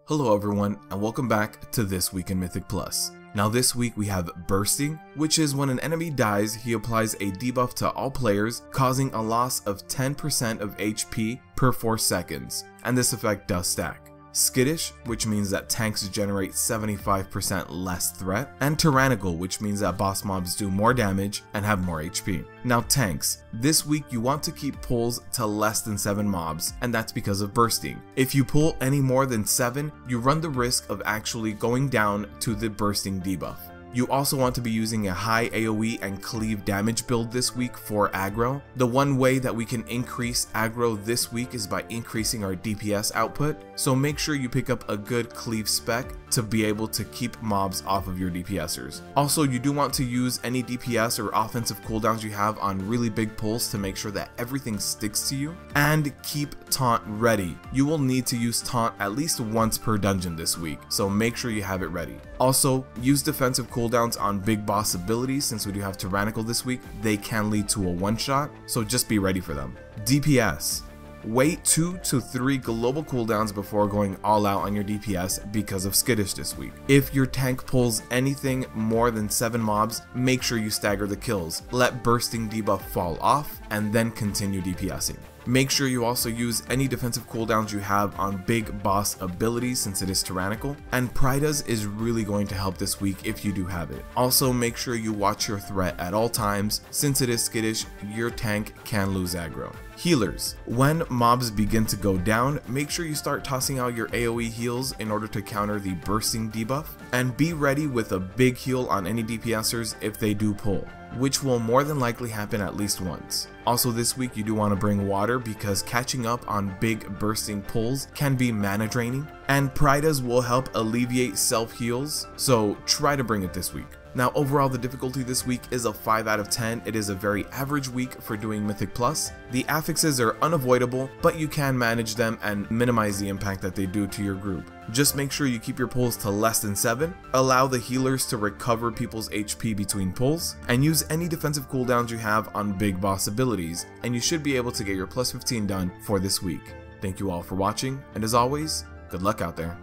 Hello everyone, and welcome back to This Week in Mythic Plus. Now this week we have Bursting, which is when an enemy dies, he applies a debuff to all players, causing a loss of 10% of HP per 4 seconds, and this effect does stack. Skittish, which means that tanks generate 75% less threat, and Tyrannical, which means that boss mobs do more damage and have more HP. Now tanks, this week you want to keep pulls to less than 7 mobs, and that's because of Bursting. If you pull any more than 7, you run the risk of actually going down to the Bursting debuff. You also want to be using a high AoE and cleave damage build this week for aggro. The one way that we can increase aggro this week is by increasing our DPS output, so make sure you pick up a good cleave spec to be able to keep mobs off of your DPSers. Also, you do want to use any DPS or offensive cooldowns you have on really big pulls to make sure that everything sticks to you, and keep taunt ready. You will need to use taunt at least once per dungeon this week, so make sure you have it ready. Also, use defensive cooldowns on big boss abilities. Since we do have Tyrannical this week, they can lead to a one-shot, so just be ready for them. DPS. Wait 2 to 3 global cooldowns before going all out on your DPS because of Skittish this week. If your tank pulls anything more than 7 mobs, make sure you stagger the kills. Let Bursting debuff fall off and then continue DPSing. Make sure you also use any defensive cooldowns you have on big boss abilities since it is Tyrannical, and Prydaz is really going to help this week if you do have it. Also make sure you watch your threat at all times. Since it is Skittish, your tank can lose aggro. Healers. When mobs begin to go down, make sure you start tossing out your AoE heals in order to counter the Bursting debuff, and be ready with a big heal on any DPSers if they do pull, which will more than likely happen at least once. Also this week you do want to bring water because catching up on big Bursting pulls can be mana draining, and Prydaz will help alleviate self heals, so try to bring it this week. Now overall the difficulty this week is a 5 out of 10. It is a very average week for doing Mythic Plus. The affixes are unavoidable, but you can manage them and minimize the impact that they do to your group. Just make sure you keep your pulls to less than 7, allow the healers to recover people's HP between pulls, and use any defensive cooldowns you have on big boss abilities, and you should be able to get your plus 15 done for this week. Thank you all for watching, and as always, good luck out there.